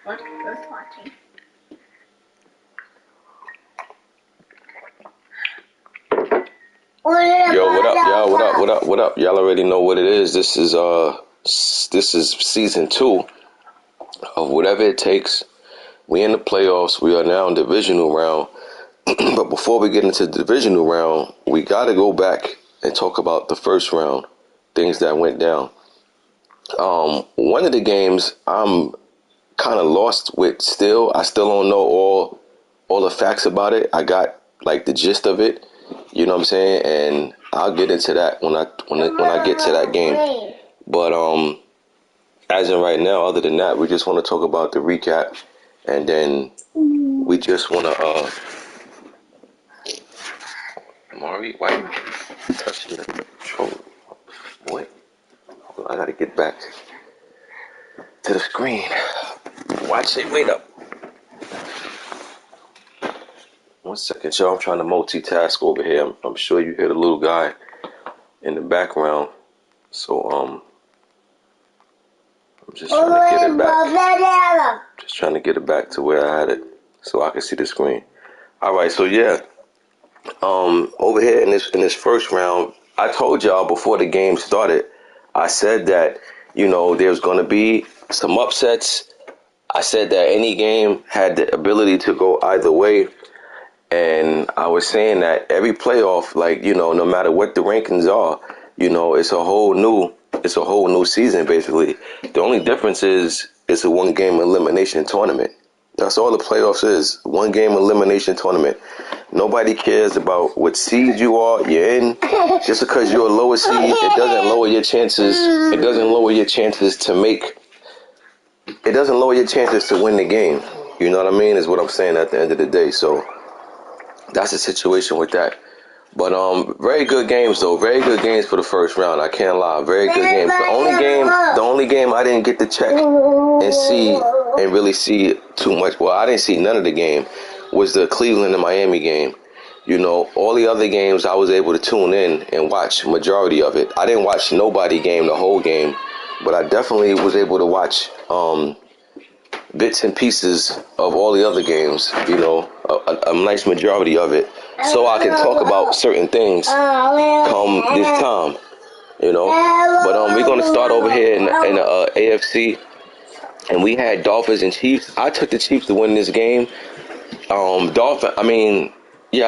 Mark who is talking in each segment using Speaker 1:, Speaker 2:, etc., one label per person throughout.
Speaker 1: What was watching?
Speaker 2: Yo, what up, y'all? What up? What up? What up? Y'all already know what it is. This is season 2 of Whatever It Takes. We in the playoffs. We are now in divisional round. But before we get into the divisional round, we got to go back and talk about the first round, things that went down. One of the games I'm kind of lost with still. I still don't know all the facts about it. I got like the gist of it. You know what I'm saying? And I'll get into that when I get to that game. But as in right now, other than that, we just want to talk about the recap, and then we just want to Mari, why you touching the control? Boy, I gotta get back to the screen. Watch it. Wait up. 1 second, y'all. I'm trying to multitask over here. I'm sure you hear the little guy in the background. So I'm just trying to get it back. Just trying to get it back to where I had it, so I can see the screen. All right. So yeah. Over here in this first round, I told y'all before the game started, I said that, there's going to be some upsets. I said that any game had the ability to go either way. And I was saying that every playoff, no matter what the rankings are, it's a whole new season, basically. The only difference is it's a 1-game elimination tournament. That's all the playoffs is. 1-game elimination tournament. Nobody cares about what seed you're in. Just because you're a lower seed, it doesn't lower your chances. It doesn't lower your chances to win the game. You know what I mean? Is what I'm saying at the end of the day. So that's the situation with that. But very good games though. Very good games for the first round. I can't lie. Very good games. The only game I didn't get to check and see and really see too much. Well, I didn't see none of the game. Was the Cleveland and Miami game. All the other games I was able to tune in and watch majority of it. I didn't watch nobody game the whole game, but I definitely was able to watch bits and pieces of all the other games, a nice majority of it, so I can talk about certain things come this time, But we're going to start over here in the AFC, and we had Dolphins and Chiefs. I took the Chiefs to win this game. I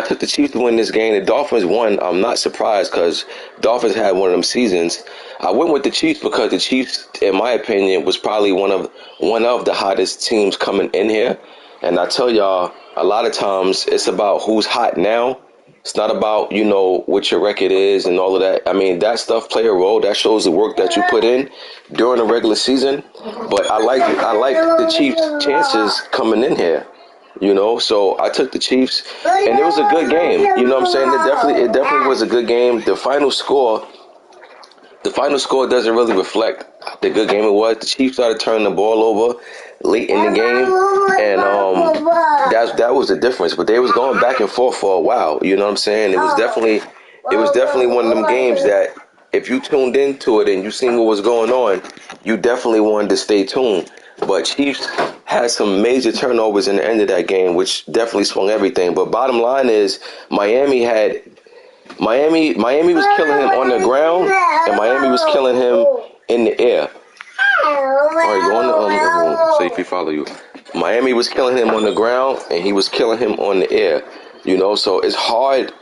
Speaker 2: took the Chiefs to win this game. The Dolphins won. I'm not surprised because Dolphins had one of them seasons. I went with the Chiefs because the Chiefs, in my opinion, was probably one of the hottest teams coming in here. And I tell y'all, a lot of times it's about who's hot now. It's not about, what your record is and all of that. I mean, that stuff play a role. That shows the work that you put in during the regular season. But I like the Chiefs' chances coming in here. So I took the Chiefs, and it was a good game. You know what I'm saying? It definitely was a good game. The final score doesn't really reflect the good game it was. The Chiefs started turning the ball over late in the game, and that was the difference. But they was going back and forth for a while. You know what I'm saying? It was definitely one of them games that if you tuned into it and you seen what was going on, you definitely wanted to stay tuned. But Chiefs had some major turnovers in the end of that game, which definitely swung everything. But bottom line is, Miami was killing him on the ground, and Miami was killing him in the air. All right, go on the safety follow you. Miami was killing him on the ground, and he was killing him on the air. So it's hard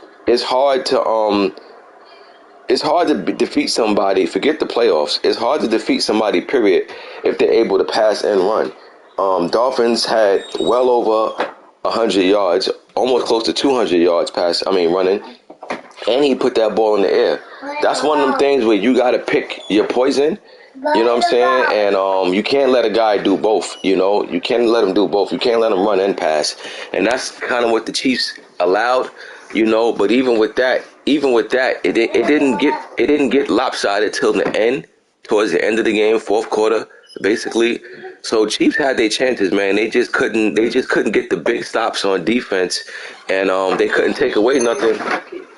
Speaker 2: to defeat somebody. Forget the playoffs. It's hard to defeat somebody, period, if they're able to pass and run. Dolphins had well over 100 yards, almost close to 200 yards running, and he put that ball in the air. That's one of them things where you got to pick your poison. You know what I'm saying? And you can't let a guy do both. You can't let him do both. You can't let him run and pass. And that's kind of what the Chiefs allowed. But even with that, it didn't get lopsided till the end, towards the end of the game, fourth quarter, basically. So Chiefs had their chances, man. They just couldn't get the big stops on defense, and they couldn't take away nothing.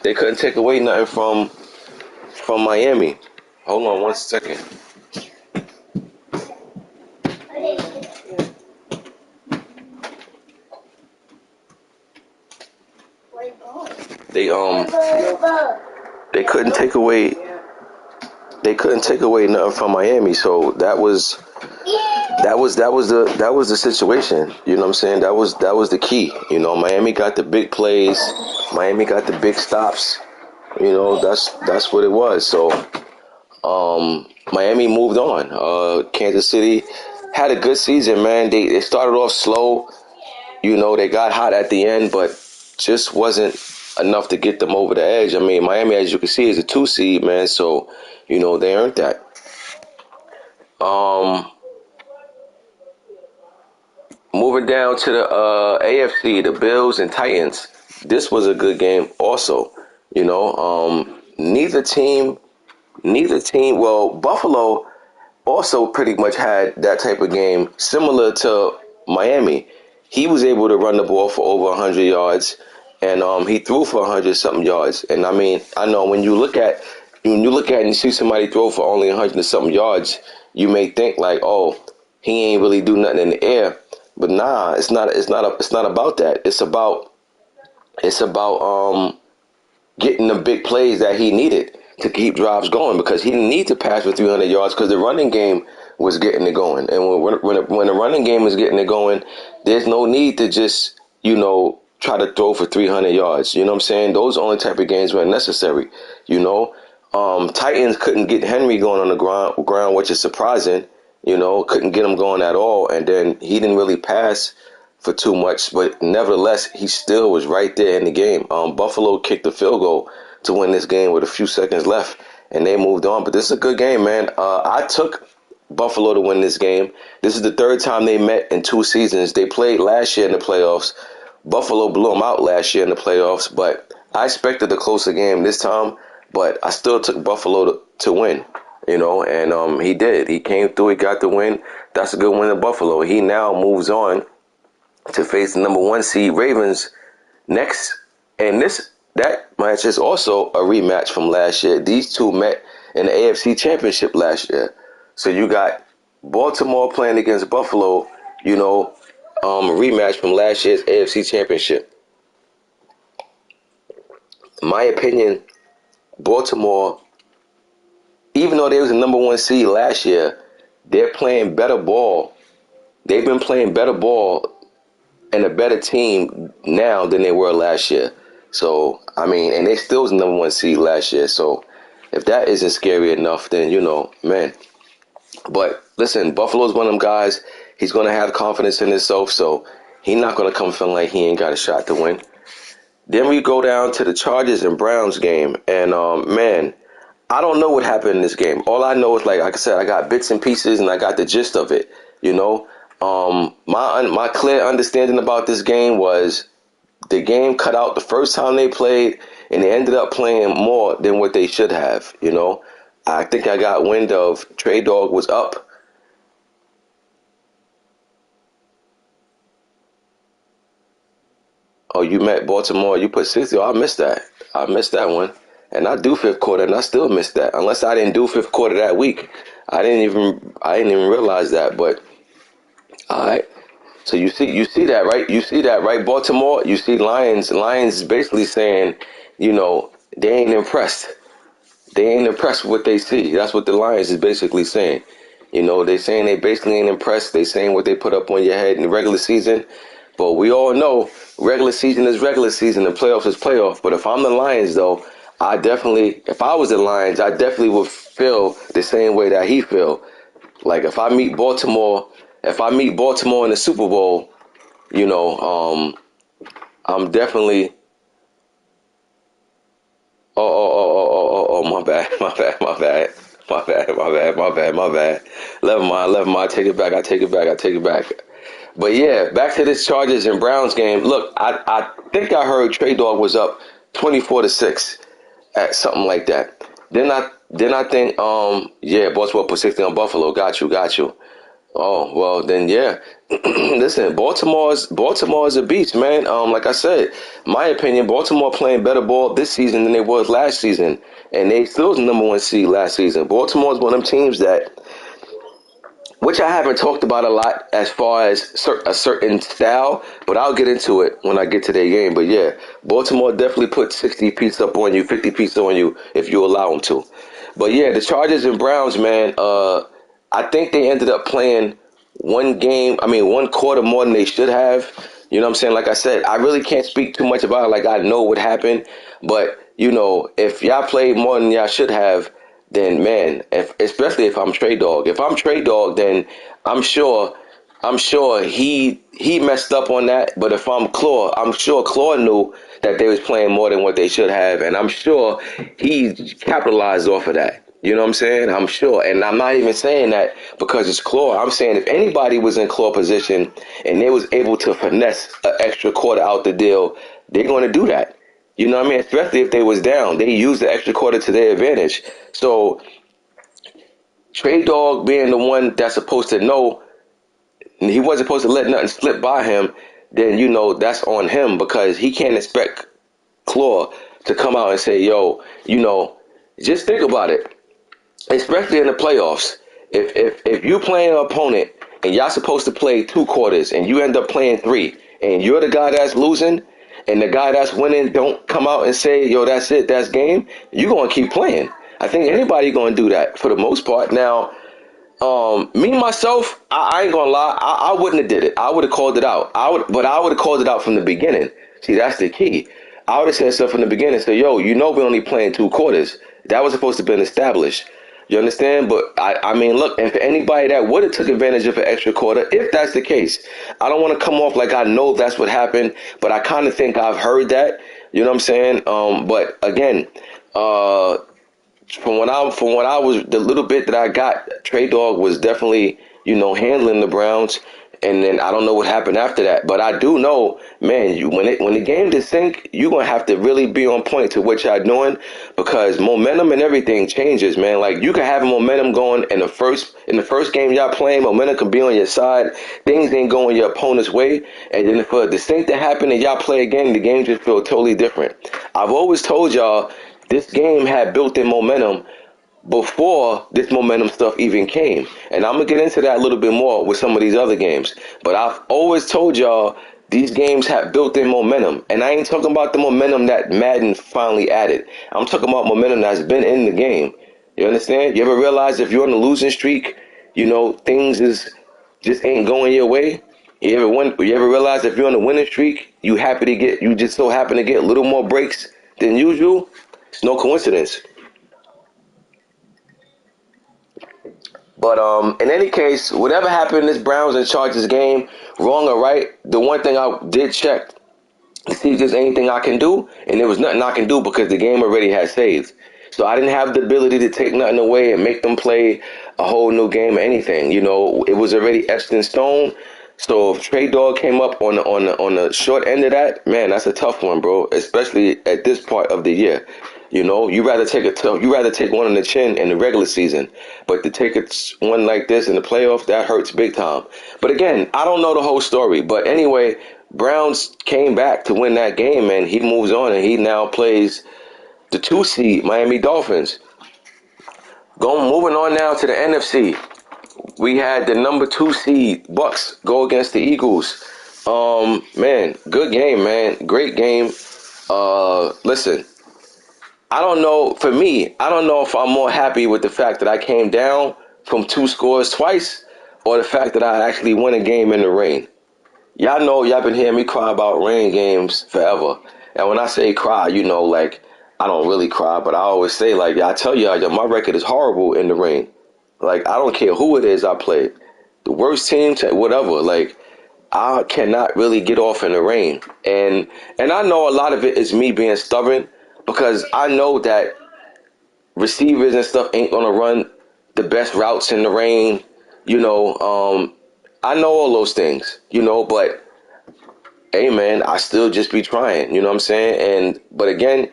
Speaker 2: They couldn't take away nothing from Miami. Hold on 1 second. they couldn't take away nothing from Miami. So that was the situation. You know what I'm saying? That was the key. You know, Miami got the big plays. Miami got the big stops. You know, that's what it was. So Miami moved on. Kansas City had a good season, man. They started off slow. You know, they got hot at the end, but just wasn't enough to get them over the edge. I mean, Miami, as you can see, is a 2 seed, man. So, you know, they earned that. Um, Moving down to the AFC, the Bills and Titans. This was a good game, also. You know, neither team. Well, Buffalo also pretty much had that type of game similar to Miami. He was able to run the ball for over 100 yards, and he threw for 100 something yards. And I mean, I know when you look at and you see somebody throw for only 100 something yards, you may think like, oh, he ain't really do nothing in the air. But nah, it's not about that. It's about getting the big plays that he needed to keep drives going, because he didn't need to pass for 300 yards because the running game was getting it going. And when the running game is getting it going, there's no need to just, try to throw for 300 yards. You know what I'm saying? Those only type of games were necessary, you know. Titans couldn't get Henry going on the ground, which is surprising. You know, couldn't get him going at all. And then he didn't really pass for too much, but nevertheless, he still was right there in the game. Buffalo kicked the field goal to win this game with a few seconds left, and they moved on. But this is a good game, man. I took Buffalo to win this game. This is the third time they met in 2 seasons. They played last year in the playoffs. Buffalo blew them out last year in the playoffs, but I expected a closer game this time, but I still took Buffalo to win. You know, and he did. He came through. He got the win. That's a good win in Buffalo. He now moves on to face the number 1 seed Ravens next. And that match is also a rematch from last year. These two met in the AFC Championship last year. So you got Baltimore playing against Buffalo, a rematch from last year's AFC Championship. In my opinion, Baltimore, even though they was the number 1 seed last year, they're playing better ball. They've been playing better ball and a better team now than they were last year. So, I mean, and they still was the number 1 seed last year. So, if that isn't scary enough, then, man. But listen, Buffalo's one of them guys. He's going to have confidence in himself. So, he's not going to come feeling like he ain't got a shot to win. Then we go down to the Chargers and Browns game. And, man, I don't know what happened in this game. All I know is, like I said, I got bits and pieces and I got the gist of it, My clear understanding about this game was the game cut out the first time they played, and they ended up playing more than what they should have. I think I got wind of Trey Dog was up. Oh, you met Baltimore. You put 60. Oh, I missed that. I missed that one. And I do fifth quarter, and I still missed that. Unless I didn't do fifth quarter that week, I didn't even realize that. But all right. So you see that, right? You see that, right? Baltimore, you see Lions. Lions is basically saying, they ain't impressed. They ain't impressed with what they see. That's what the Lions is basically saying. They saying they basically ain't impressed. They saying what they put up on your head in the regular season. But we all know regular season is regular season and playoffs is playoff. But if I'm the Lions, though, if I was the Lions, I definitely would feel the same way that he feel. Like if I meet Baltimore in the Super Bowl, I'm definitely. Oh, my bad, my bad, my bad, my bad, my bad, my bad, my bad. Never mind. I take it back. But yeah, back to this Chargers and Browns game. Look, I think I heard Trey Dog was up 24-6 at something like that. Then I think yeah, Baltimore put 60 on Buffalo. Got you. Oh, well, then, yeah. Listen, Baltimore's a beast, man. Like I said, my opinion, Baltimore playing better ball this season than they was last season, and they still was the number 1 seed last season. Baltimore's one of them teams that which I haven't talked about a lot as far as a certain style, but I'll get into it when I get to their game. But yeah, Baltimore definitely put 60 piece up on you, 50 piece on you if you allow them to. But yeah, the Chargers and Browns, man, I think they ended up playing one quarter more than they should have. You know what I'm saying? Like I said, I really can't speak too much about it. Like I know what happened, but if y'all played more than y'all should have, then man, especially if I'm Trey Dog. If I'm Trey Dog, then I'm sure he messed up on that. But if I'm Claw, I'm sure Claw knew that they was playing more than what they should have, and I'm sure he capitalized off of that. You know what I'm saying? I'm sure. And I'm not even saying that because it's Claw. I'm saying if anybody was in Claw position and they was able to finesse an extra quarter out the deal, they're going to do that. You know what I mean? Especially if they was down. They used the extra quarter to their advantage. So Trey Dog being the one that's supposed to know, he wasn't supposed to let nothing slip by him, then that's on him because he can't expect Claw to come out and say, yo, just think about it. Especially in the playoffs, if you playing an opponent and y'all supposed to play 2 quarters and you end up playing 3 and you're the guy that's losing and the guy that's winning don't come out and say, yo, that's it, that's game, you're going to keep playing. I think anybody going to do that for the most part. Now, me myself, I ain't gonna lie, I wouldn't have did it. I would have called it out. But I would have called it out from the beginning. See, that's the key. I would have said stuff from the beginning. Say, yo, we're only playing 2 quarters. That was supposed to have been established. You understand? But I mean, look, and for anybody that would have took advantage of an extra quarter, if that's the case, I don't want to come off like I know that's what happened, but I kind of think I've heard that. You know what I'm saying? But again, from what I was the little bit that I got, Trey Dog was definitely handling the Browns, and then I don't know what happened after that, but I do know, man, when the game is sync, you're gonna have to really be on point to what y'all doing because momentum and everything changes, man. Like you can have a momentum going in the first game y'all playing, momentum can be on your side, things ain't going your opponent's way, and then for the sync to happen and y'all play again, the game just feel totally different. I've always told y'all this game had built-in momentum before this momentum stuff even came. And I'm going to get into that a little bit more with some of these other games. But I've always told y'all these games have built-in momentum. And I ain't talking about the momentum that Madden finally added. I'm talking about momentum that's been in the game. You understand? You ever realize if you're on a losing streak, things just ain't going your way? You ever realize if you're on a winning streak, you just so happen to get a little more breaks than usual? It's no coincidence. But in any case, whatever happened in this Browns and Chargers game, wrong or right, the one thing I did check to see if there's anything I can do, and there was nothing I can do because the game already had saved. So I didn't have the ability to take nothing away and make them play a whole new game or anything. It was already etched in stone. So if Trey Dog came up on the short end of that, man, that's a tough one, bro. Especially at this part of the year. You rather take one on the chin in the regular season, but to take one like this in the playoff, that hurts big time. But again, I don't know the whole story. But anyway, Browns came back to win that game, and he moves on, and he now plays the 2 seed Miami Dolphins. Moving on now to the NFC. We had the number 2 seed Bucks go against the Eagles. Man, good game, man. Great game. Listen, I don't know. For me, I don't know if I'm more happy with the fact that I came down from 2 scores twice or the fact that I actually won a game in the rain. Y'all know, y'all been hearing me cry about rain games forever. And when I say cry, like, I don't really cry, but I always say, like, I tell y'all, my record is horrible in the rain. Like, I don't care who it is I play. The worst team, whatever. Like, I cannot really get off in the rain. And I know a lot of it is me being stubborn because I know that receivers and stuff ain't going to run the best routes in the rain. I know all those things, but hey, man, I still just be trying, you know what I'm saying? But again,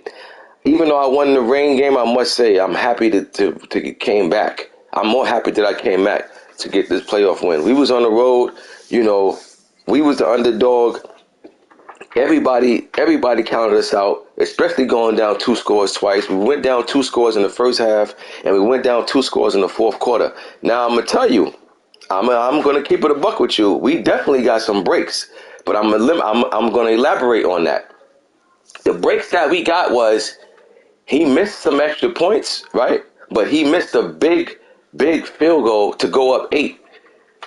Speaker 2: even though I won the rain game, I must say I'm happy to came back. I'm more happy that I came back to get this playoff win. We was on the road, we was the underdog. Everybody counted us out, especially going down 2 scores twice. We went down 2 scores in the first half, and we went down 2 scores in the fourth quarter. Now, I'm going to tell you, I'm gonna keep it a buck with you. We definitely got some breaks, but I'm gonna elaborate on that. The breaks that we got was he missed some extra points, right? But he missed a big field goal to go up 8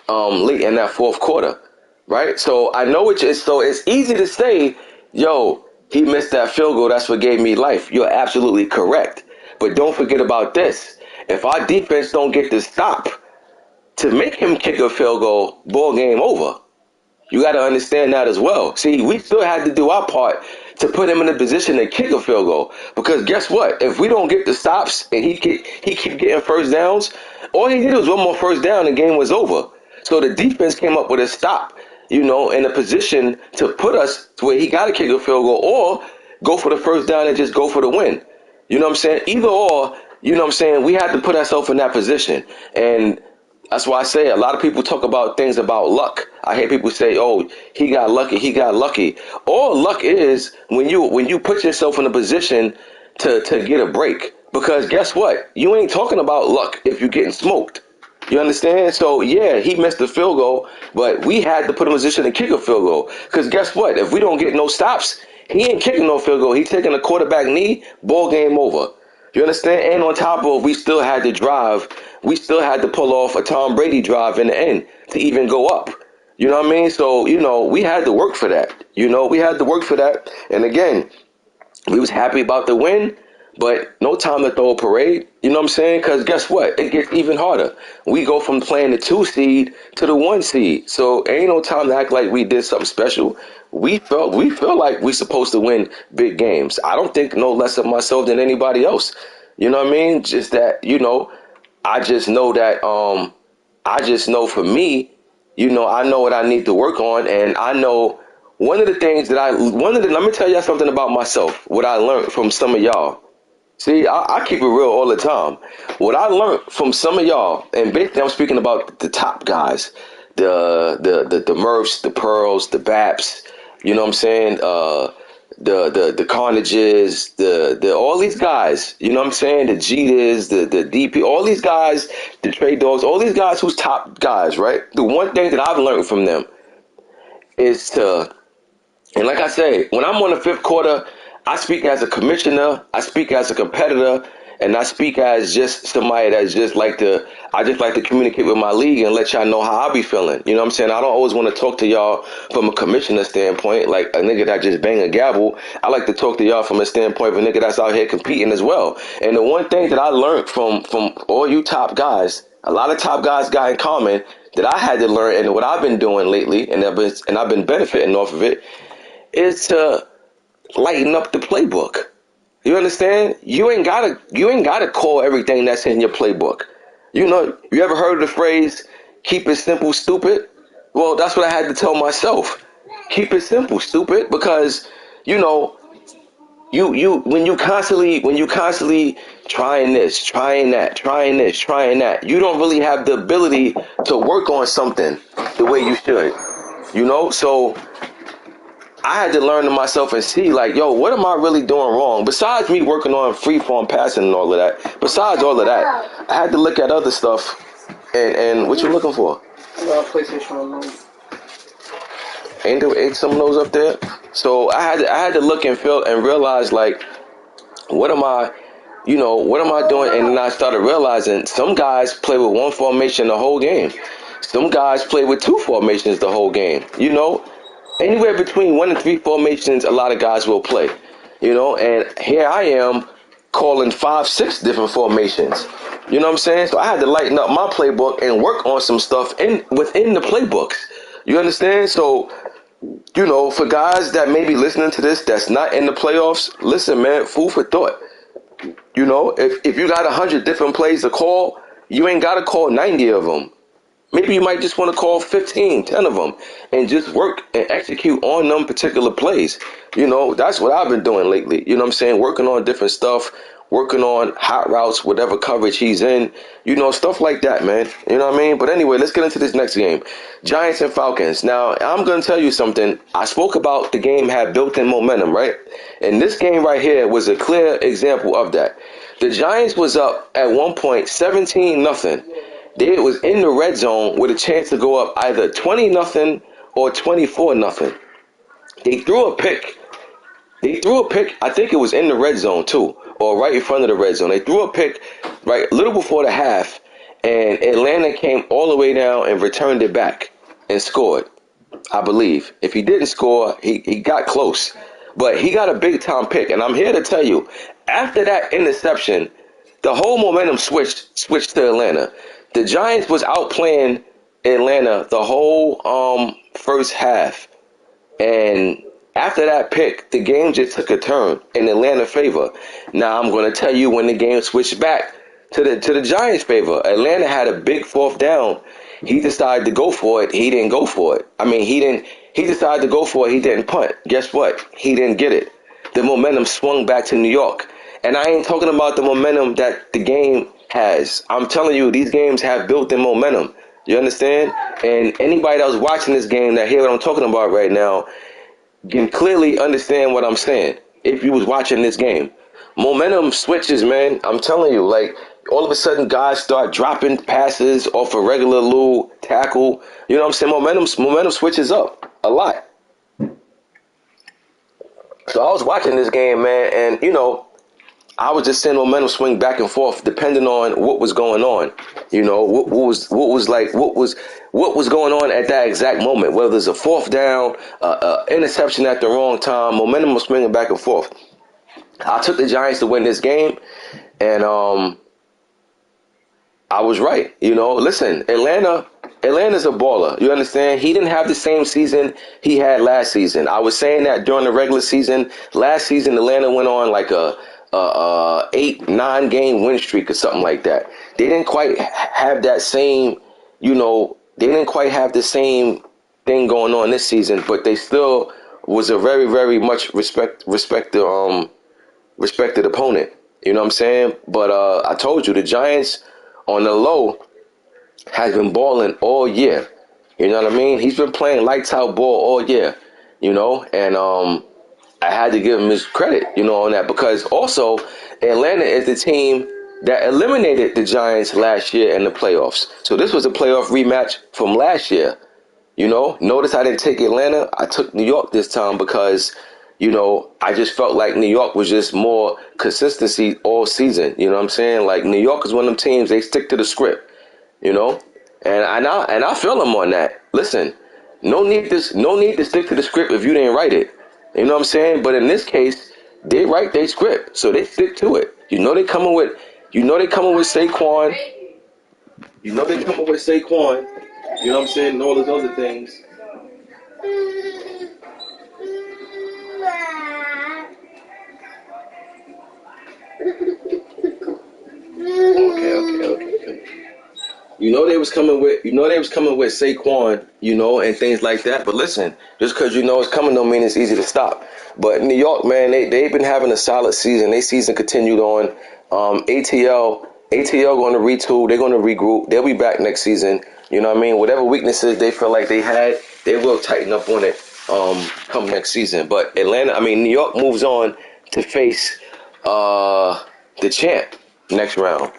Speaker 2: late in that fourth quarter, right? So I know it's easy to say, yo, he missed that field goal. That's what gave me life. You're absolutely correct. But don't forget about this. If our defense don't get the stop to make him kick a field goal, ball game over. You got to understand that as well. See, we still had to do our part to put him in a position to kick a field goal. Because guess what? If we don't get the stops and he keep getting first downs, all he did was one more first down and the game was over. So the defense came up with a stop, in a position to put us to where he got to kick a field goal or go for the first down and just go for the win. You know what I'm saying? Either or, you know what I'm saying? We had to put ourselves in that position. And that's why I say a lot of people talk about things about luck. I hear people say, "Oh, he got lucky, he got lucky." All luck is when you put yourself in a position to get a break. Because guess what? You ain't talking about luck if you're getting smoked. You understand? So yeah, he missed the field goal, but we had to put him in a position to kick a field goal. Because guess what? If we don't get no stops, he ain't kicking no field goal. He taking a quarterback knee, ball game over. You understand? And on top of, we still had to drive. We still had to pull off a Tom Brady drive in the end to even go up. You know what I mean? So, we had to work for that. We had to work for that. And again, we was happy about the win, but no time to throw a parade. You know what I'm saying? Because guess what? It gets even harder. We go from playing the 2 seed to the 1 seed. So ain't no time to act like we did something special. We feel like we supposed to win big games. I don't think no less of myself than anybody else. You know what I mean? Just that, I just know that I just know for me, I know what I need to work on, and I know one of the things that let me tell y'all something about myself, what I learned from some of y'all. See, I keep it real all the time. What I learned from some of y'all, and basically I'm speaking about the top guys, the Murphs, the Pearls, the Baps, you know what I'm saying? The Carnages, the all these guys, you know what I'm saying? The Jeters, the DP, all these guys, the Trade Dogs, all these guys who's top guys, right? The one thing that I've learned from them is to, and like I say, when I'm on the fifth quarter, I speak as a commissioner, I speak as a competitor, and I speak as just somebody that's I just like to communicate with my league and let y'all know how I be feeling. You know what I'm saying? I don't always want to talk to y'all from a commissioner standpoint, like a nigga that just bang a gavel. I like to talk to y'all from a standpoint of a nigga that's out here competing as well. And the one thing that I learned from all you top guys, a lot of top guys got in common that I had to learn, and what I've been doing lately, and I've been benefiting off of it, is to lighten up the playbook. You understand? You ain't gotta call everything that's in your playbook. You ever heard of the phrase "keep it simple, stupid"? Well, that's what I had to tell myself. Keep it simple, stupid, because you know you when you constantly trying this, trying that, trying this, trying that, you don't really have the ability to work on something the way you should. So I had to learn to myself and see, like, yo, what am I really doing wrong? Besides me working on free-form passing and all of that, besides all of that, I had to look at other stuff. And what you looking for?
Speaker 1: PlayStation Online.
Speaker 2: Ain't some of those up there? So I had to look and feel and realize, like, what am I doing? And then I started realizing some guys play with one formation the whole game. Some guys play with 2 formations the whole game. Anywhere between 1 and 3 formations, a lot of guys will play. And here I am calling 5, 6 different formations. You know what I'm saying? So I had to lighten up my playbook and work on some stuff within the playbooks. You understand? So, for guys that may be listening to this that's not in the playoffs, listen, man, food for thought. If you got 100 different plays to call, you ain't got to call 90 of them. Maybe you might just want to call 15, 10 of them and just work and execute on them particular plays. That's what I've been doing lately. You know what I'm saying? Working on different stuff, working on hot routes, whatever coverage he's in, stuff like that, man. You know what I mean? But anyway, let's get into this next game. Giants and Falcons. Now, I'm going to tell you something. I spoke about the game had built-in momentum, right? And this game right here was a clear example of that. The Giants was up at one point 17-0. They was in the red zone with a chance to go up either 20-0 or 24-0. They threw a pick. They threw a pick. I think it was in the red zone too, or right in front of the red zone. They threw a pick right a little before the half, and Atlanta came all the way down and returned it back and scored. I believe. If he didn't score, he got close. But he got a big time pick. And I'm here to tell you, after that interception, the whole momentum switched to Atlanta. The Giants was outplaying Atlanta the whole first half. And after that pick, the game just took a turn in Atlanta's favor. Now I'm going to tell you when the game switched back to the Giants' favor. Atlanta had a big fourth down. He decided to go for it. He didn't go for it. I mean, he didn't. He decided to go for it. He didn't punt. Guess what? He didn't get it. The momentum swung back to New York. And I ain't talking about the momentum that the game has. I'm telling you, these games have built-in momentum. You understand? And anybody that was watching this game that hear what I'm talking about right now can clearly understand what I'm saying if you was watching this game. Momentum switches, man. I'm telling you, like, all of a sudden guys start dropping passes off a regular little tackle. You know what I'm saying? Momentum switches up a lot. So I was watching this game, man, and, you know, I was just seeing momentum swing back and forth depending on what was going on. You know, what was going on at that exact moment. Whether it's a fourth down, interception at the wrong time, momentum was swinging back and forth. I took the Giants to win this game, and I was right. You know, listen, Atlanta's a baller. You understand? He didn't have the same season he had last season. I was saying that during the regular season. Last season, Atlanta went on like a 8-9 game win streak or something like that. They didn't quite have that same, you know, they didn't quite have the same thing going on this season, but they still was a very, very much respected opponent. You know what I'm saying? But I told you, the Giants on the low has been balling all year. You know what I mean? He's been playing lights out ball all year, you know, and I had to give him his credit, you know, on that, because also Atlanta is the team that eliminated the Giants last year in the playoffs. So this was a playoff rematch from last year. You know, notice I didn't take Atlanta. I took New York this time because, you know, I just felt like New York was just more consistency all season. You know what I'm saying? Like, New York is one of them teams, they stick to the script, you know, and I feel them on that. Listen, no need to stick to the script if you didn't write it. You know what I'm saying? But in this case, they write their script, so they stick to it. You know they coming with Saquon. You know they coming with Saquon. You know what I'm saying? And all those other things. Okay. You know they was coming with Saquon, you know, and things like that. But listen, just because you know it's coming don't mean it's easy to stop. But New York, man, they've been having a solid season. Their season continued on. ATL going to retool. They're going to regroup. They'll be back next season. You know what I mean? Whatever weaknesses they feel like they had, they will tighten up on it come next season. But New York moves on to face the champ next round.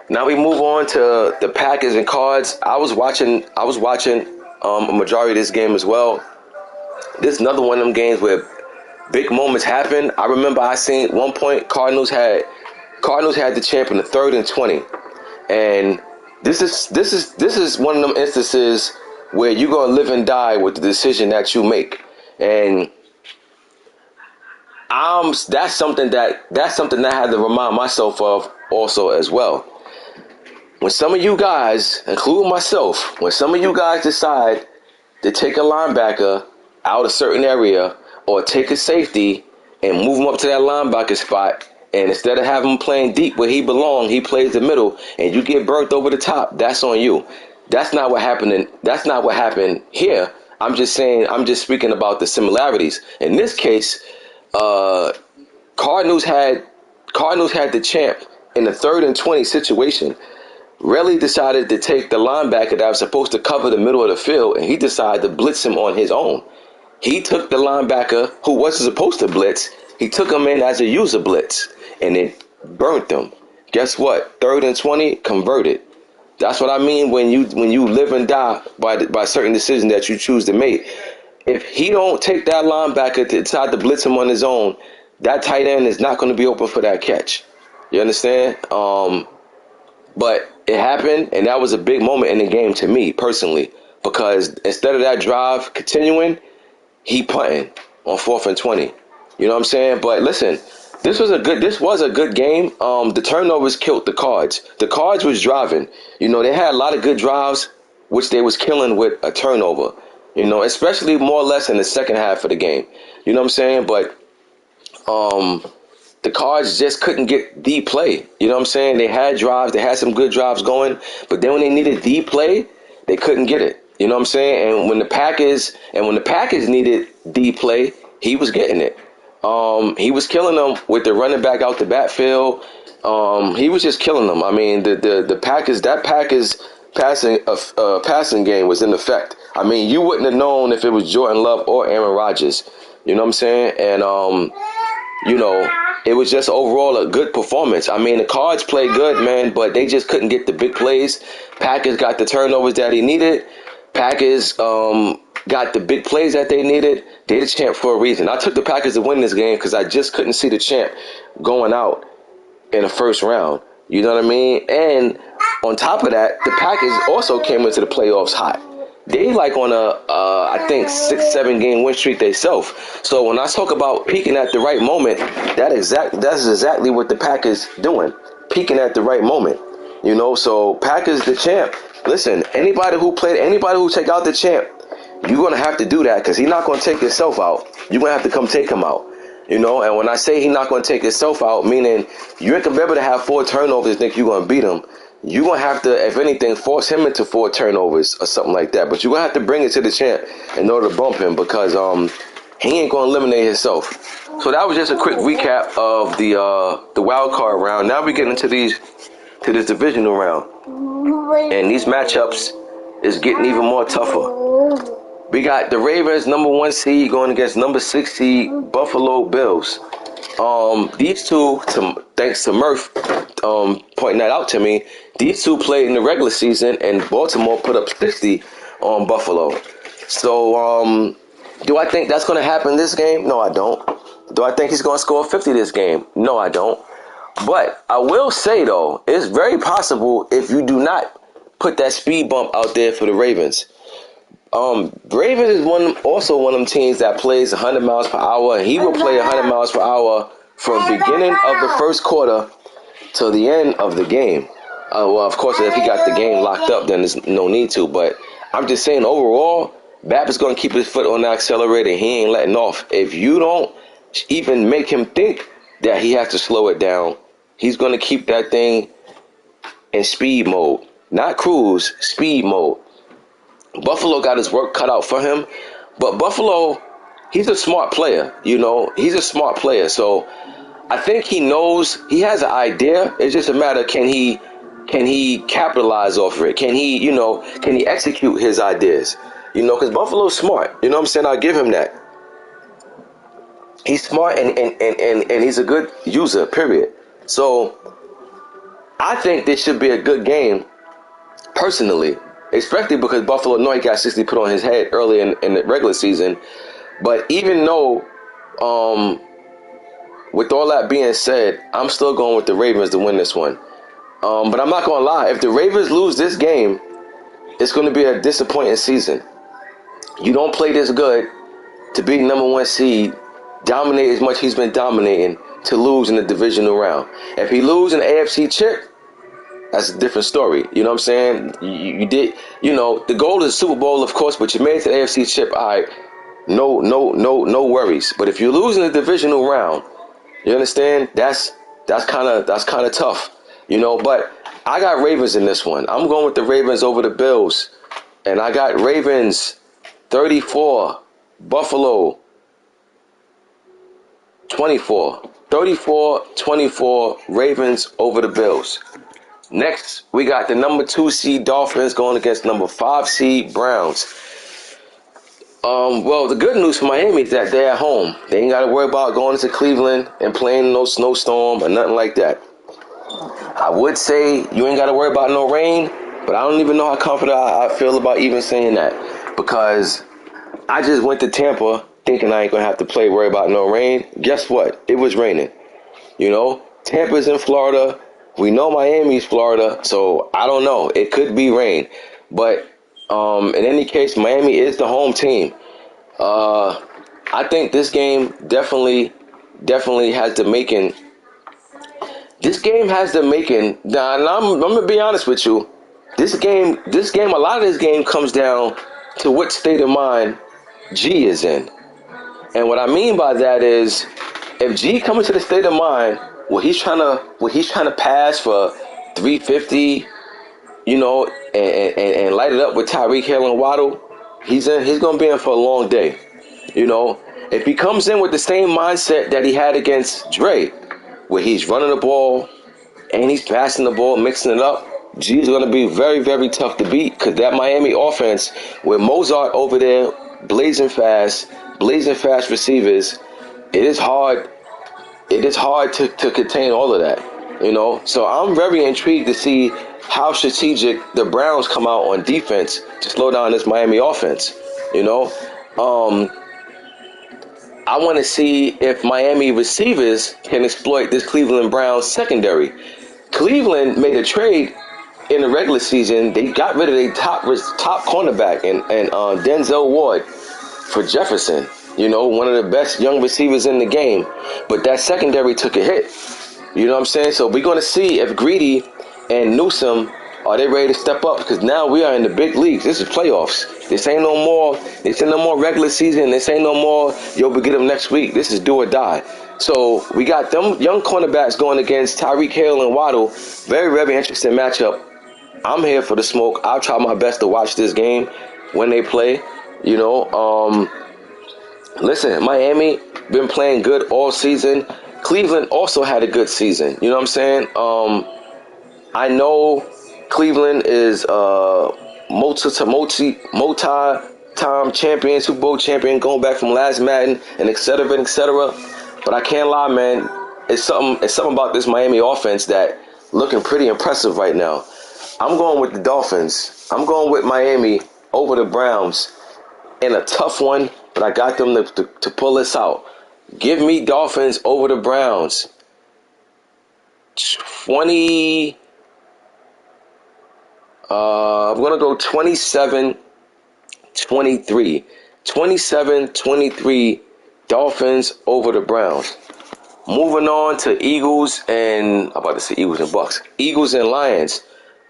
Speaker 2: Now we move on to the Packers and Cards. I was watching a majority of this game as well. This is another one of them games where big moments happen. I remember I seen at one point Cardinals had the champ in the 3rd and 20, and this is one of them instances where you're gonna live and die with the decision that you make, and that's something that I had to remind myself of also as well. When some of you guys, including myself, when some of you guys decide to take a linebacker out a certain area or take a safety and move him up to that linebacker spot, and instead of having him playing deep where he belongs, he plays the middle, and you get burnt over the top, that's on you. That's not what happened. That's not what happened here. I'm just speaking about the similarities. In this case, Cardinals had the champ in the 3rd and 20 situation. Really decided to take the linebacker that was supposed to cover the middle of the field, and he decided to blitz him on his own. He took the linebacker who wasn't supposed to blitz. He took him in as a user blitz, and it burnt them. Guess what? 3rd and 20 converted. That's what I mean when you live and die by certain decisions that you choose to make. If he don't take that linebacker to try to blitz him on his own, that tight end is not going to be open for that catch. You understand? But it happened, and that was a big moment in the game to me personally, because instead of that drive continuing, he punting on 4th and 20. You know what I'm saying? But listen, this was a good game. The turnovers killed the Cards. The Cards was driving. You know, they had a lot of good drives, which they was killing with a turnover. You know, especially more or less in the second half of the game. You know what I'm saying? But the Cards just couldn't get the play. You know what I'm saying? They had drives, they had some good drives going, but then when they needed the play, they couldn't get it. You know what I'm saying? And when the Packers needed the play, he was getting it. He was killing them with the running back out the backfield. He was just killing them. I mean, the Packers passing game was in effect. I mean, you wouldn't have known if it was Jordan Love or Aaron Rodgers. You know what I'm saying? And you know, it was just overall a good performance. I mean, the Cards played good, man, but they just couldn't get the big plays. Packers got the turnovers that he needed. Packers got the big plays that they needed. They're the champ for a reason. I took the Packers to win this game because I just couldn't see the champ going out in the first round. You know what I mean? And on top of that, the Packers also came into the playoffs hot. They like on I think 6-7 game win streak themselves. So when I talk about peaking at the right moment, that's exactly what the Packers doing. Peaking at the right moment. You know, so Packers the champ. Listen, anybody who take out the champ, you're gonna have to do that because he's not gonna take himself out. You're gonna have to come take him out. You know, and when I say he's not gonna take himself out, meaning you ain't gonna be able to have 4 turnovers and think you're gonna beat him. You're going to have to, if anything, force him into 4 turnovers or something like that. But you're going to have to bring it to the champ in order to bump him because he ain't going to eliminate himself. So that was just a quick recap of the wild card round. Now we get into this divisional round. And these matchups is getting even more tougher. We got the Ravens, number 1 seed, going against number 6 seed, Buffalo Bills. These two, thanks to Murph pointing that out to me, these two played in the regular season, and Baltimore put up 60 on Buffalo. So, do I think that's going to happen this game? No, I don't. Do I think he's going to score 50 this game? No, I don't. But I will say, though, it's very possible if you do not put that speed bump out there for the Ravens. Ravens is also one of them teams that plays 100 miles per hour, and he will play 100 miles per hour from beginning of the first quarter to the end of the game. Well, of course, if he got the game locked up, then there's no need to. But I'm just saying, overall, Bap is going to keep his foot on the accelerator. He ain't letting off. If you don't even make him think that he has to slow it down, he's going to keep that thing in speed mode. Not cruise, speed mode. Buffalo got his work cut out for him. But Buffalo, he's a smart player. You know, he's a smart player. So I think he knows, he has an idea. It's just a matter, can he capitalize off of it? Can he execute his ideas? You know, because Buffalo's smart. You know what I'm saying? I'll give him that. He's smart and he's a good user, period. So I think this should be a good game, personally. Especially because Buffalo know he got 60 put on his head early in the regular season. But even though, with all that being said, I'm still going with the Ravens to win this one. But I'm not going to lie. If the Ravens lose this game, it's going to be a disappointing season. You don't play this good to be number 1 seed, dominate as much he's been dominating, to lose in the divisional round. If he lose in the AFC chip, that's a different story. You know what I'm saying? You did, you know, the goal is Super Bowl, of course, but you made it to the AFC chip. All right, no worries. But if you lose in the divisional round, you understand? That's kind of tough, you know. But I got Ravens in this one. I'm going with the Ravens over the Bills, and I got Ravens 34, Buffalo 24. 34-24, Ravens over the Bills. Next, we got the number 2 seed Dolphins going against number 5 seed Browns. Well, the good news for Miami is that they're at home. They ain't got to worry about going into Cleveland and playing no snowstorm or nothing like that. I would say you ain't got to worry about no rain, But I don't even know how confident I feel about even saying that, because I just went to Tampa thinking I ain't going to have to worry about no rain. Guess what? It was raining. Tampa's in Florida. We know Miami's Florida, so I don't know. It could be rain. But in any case, Miami is the home team. I think this game definitely has the making. This game has the making. Now, and I'm gonna be honest with you. This game, a lot of this game comes down to what state of mind G is in. And what I mean by that is, if G comes to the state of mind where he's trying to pass for 350, and light it up with Tyreek Hill and Waddle, he's gonna be in for a long day. If he comes in with the same mindset that he had against Dre, where he's running the ball and he's passing the ball, mixing it up, G's going to be very, very tough to beat, because that Miami offense with Mozart over there blazing fast receivers, it is hard to contain all of that. So I'm very intrigued to see how strategic the Browns come out on defense to slow down this Miami offense. I want to see if Miami receivers can exploit this Cleveland Browns secondary. Cleveland made a trade in the regular season. They got rid of their top cornerback and Denzel Ward for Jefferson. One of the best young receivers in the game. But that secondary took a hit. You know what I'm saying? So we're going to see if Greedy and Newsome, are they ready to step up? Because now we are in the big leagues. This is playoffs. This ain't no more regular season. This ain't no more, we get them next week. This is do or die. So we got them young cornerbacks going against Tyreek Hill and Waddle. Very, very interesting matchup. I'm here for the smoke. I'll try my best to watch this game when they play. Listen, Miami been playing good all season. Cleveland also had a good season. You know what I'm saying? I know Cleveland is multi-time champion, Super Bowl champion, going back from last Madden, and et cetera, et cetera. But I can't lie, man. It's something about this Miami offense that looking pretty impressive right now. I'm going with the Dolphins. I'm going with Miami over the Browns in a tough one, but I got them to pull this out. Give me Dolphins over the Browns. 20. I'm going to go 27-23. 27-23 Dolphins over the Browns. Moving on to Eagles and Bucks. Eagles and Lions.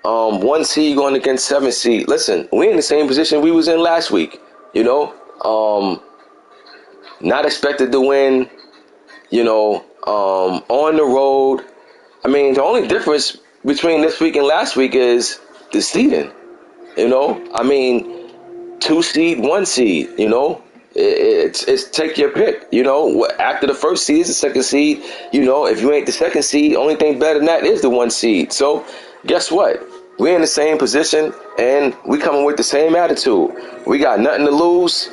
Speaker 2: 1 seed going against 7 seed. Listen, we're in the same position we was in last week. Not expected to win. On the road. I mean, the only difference between this week and last week is the seeding. 2 seed, 1 seed. It's take your pick. After the first seed is the second seed. If you ain't the second seed, only thing better than that is the 1 seed. So guess what? We're in the same position and we coming with the same attitude. We got nothing to lose.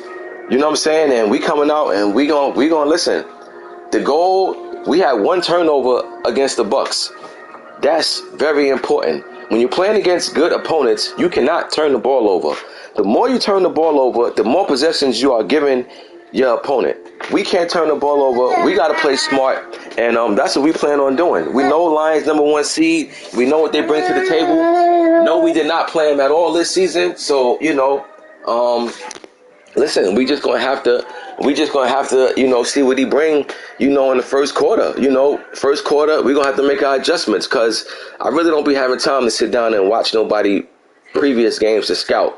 Speaker 2: You know what I'm saying? And we coming out and we gonna listen. The goal, we had 1 turnover against the Bucks. That's very important. When you're playing against good opponents, you cannot turn the ball over. The more you turn the ball over, the more possessions you are giving your opponent. We can't turn the ball over. We got to play smart, and that's what we plan on doing. We know Lions number 1 seed. We know what they bring to the table. No, we did not play them at all this season. So listen, we just gonna have to see what he bring, in the first quarter. First quarter, we're gonna have to make our adjustments, because I really don't be having time to sit down and watch nobody previous games to scout.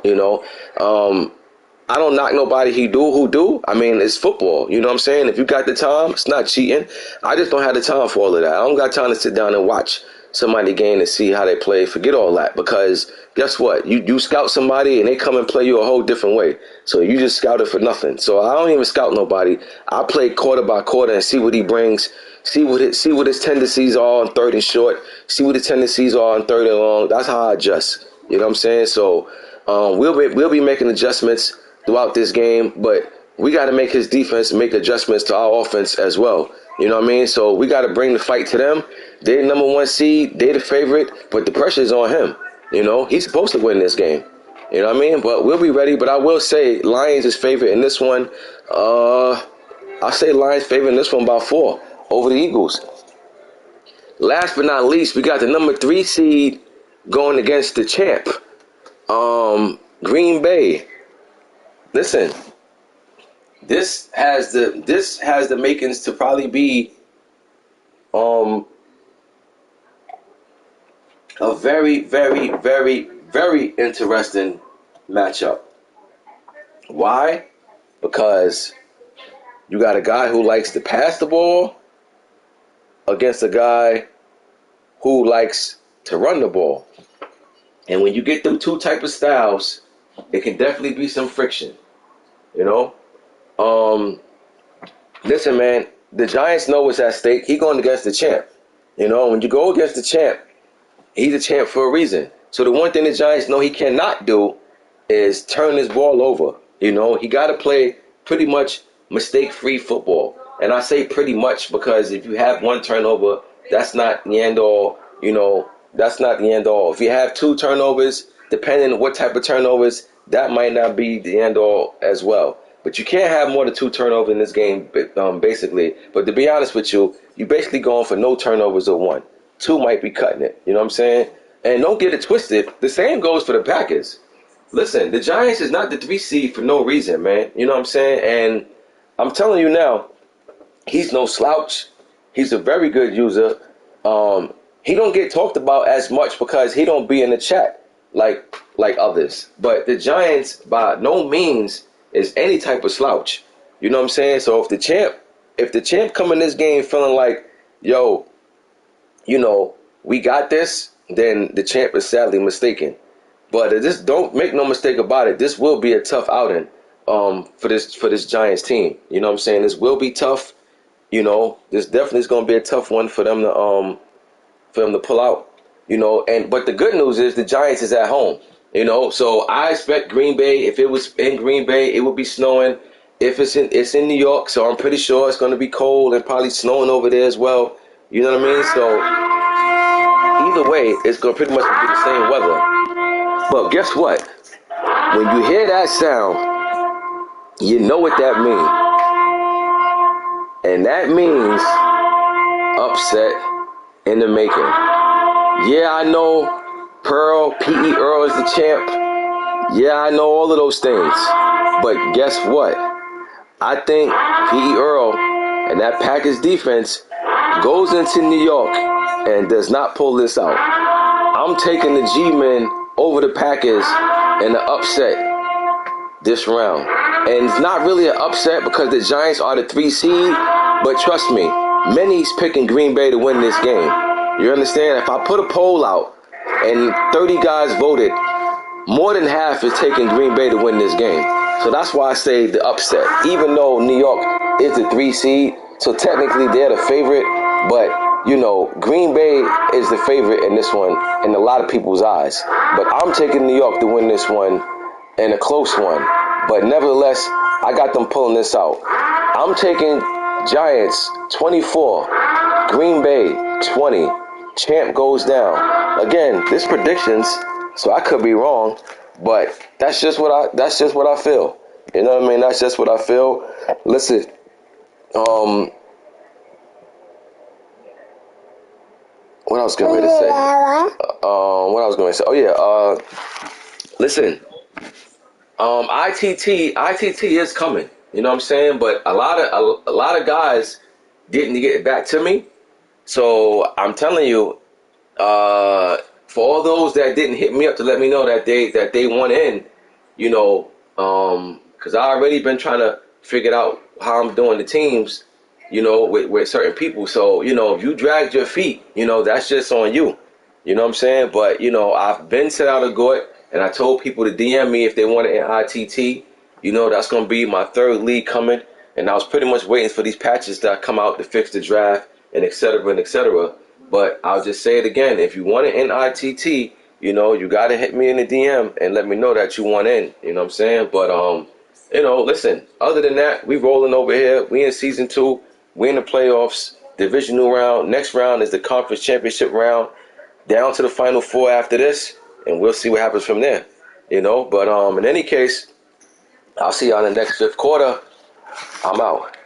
Speaker 2: I don't knock nobody who do. I mean, it's football. You know what I'm saying? If you got the time, it's not cheating. I just don't have the time for all of that. I don't got time to sit down and watch somebody game and see how they play. Forget all that, because guess what? You scout somebody and they come and play you a whole different way. So you just scouted for nothing. So I don't even scout nobody. I play quarter by quarter and see what he brings. See what his tendencies are on 3rd and short. See what his tendencies are on 3rd and long. That's how I adjust. You know what I'm saying? So we'll be making adjustments throughout this game, but we got to make his defense make adjustments to our offense as well. You know what I mean? So we got to bring the fight to them. They're the number 1 seed. They're the favorite, but the pressure is on him. You know, he's supposed to win this game. You know what I mean? But we'll be ready. But I will say Lions is favorite in this one. I say Lions favorite in this one by 4 over the Eagles. Last but not least, we got the number 3 seed going against the champ, Green Bay. Listen, this has the makings to probably be a very, very, very, very interesting matchup. Why? Because you got a guy who likes to pass the ball against a guy who likes to run the ball. And when you get them two type of styles, it can definitely be some friction. You know? Listen, man, the Giants know what's at stake. He going against the champ. You know, when you go against the champ, he's a champ for a reason. So the one thing the Giants know he cannot do is turn this ball over. You know, he got to play pretty much mistake-free football. And I say pretty much because if you have one turnover, that's not the end all. You know, that's not the end all. If you have 2 turnovers, depending on what type of turnovers, that might not be the end all as well. But you can't have more than 2 turnovers in this game, basically. But to be honest with you, you're basically going for no turnovers or 1. 2 might be cutting it. You know what I'm saying? And don't get it twisted. The same goes for the Packers. Listen, the Giants is not the 3 seed for no reason, man. You know what I'm saying? And I'm telling you now, he's no slouch. He's a very good user. He don't get talked about as much because he don't be in the chat like others. But the Giants, by no means, is any type of slouch. You know what I'm saying? So if the champ come in this game feeling like, yo, you know, we got this, then the champ is sadly mistaken. But just don't make no mistake about it. This will be a tough outing for this Giants team. You know what I'm saying? This will be tough. You know, this definitely is going to be a tough one for them to pull out. You know, but the good news is the Giants is at home. You know, so I expect Green Bay. If it was in Green Bay, it would be snowing. If it's in New York, so I'm pretty sure it's going to be cold and probably snowing over there as well. You know what I mean? So either way, it's going to pretty much be the same weather. But guess what? When you hear that sound, you know what that means. And that means upset in the making. Yeah, I know P.E. Earl is the champ. Yeah, I know all of those things. But guess what? I think P.E. Earl and that Packers defense goes into New York and does not pull this out. I'm taking the G-Men over the Packers in the upset this round. And it's not really an upset because the Giants are the 3 seed, but trust me, many's picking Green Bay to win this game. You understand? If I put a poll out and 30 guys voted, more than half is taking Green Bay to win this game. So that's why I say the upset. Even though New York is the 3 seed, so technically they're the favorite, but you know, Green Bay is the favorite in this one in a lot of people's eyes. But I'm taking New York to win this one in a close one. But nevertheless, I got them pulling this out. I'm taking Giants 24, Green Bay 20. Champ goes down. Again, this predictions, so I could be wrong, but that's just what I feel. You know what I mean? That's just what I feel. Listen, what I was going to say? What I was going to say? Oh yeah. Listen. ITT is coming. You know what I'm saying? But a lot of guys didn't get it back to me. So I'm telling you, for all those that didn't hit me up to let me know that they want in, you know, because I already been trying to figure out how I'm doing the teams, you know, with certain people. So, you know, if you dragged your feet, you know, that's just on you. You know what I'm saying? But, you know, I've been set out a good, and I told people to DM me if they wanted an ITT. You know, that's going to be my 3rd league coming. And I was pretty much waiting for these patches that come out to fix the draft and et cetera and et cetera. But I'll just say it again. If you want an NITT, you know, you got to hit me in the DM and let me know that you want in. You know what I'm saying? But, you know, listen, other than that, we rolling over here. We in season 2. We in the playoffs, divisional round. Next round is the conference championship round. Down to the final 4 after this. and we'll see what happens from there. But in any case, I'll see y'all in the next fifth quarter. I'm out.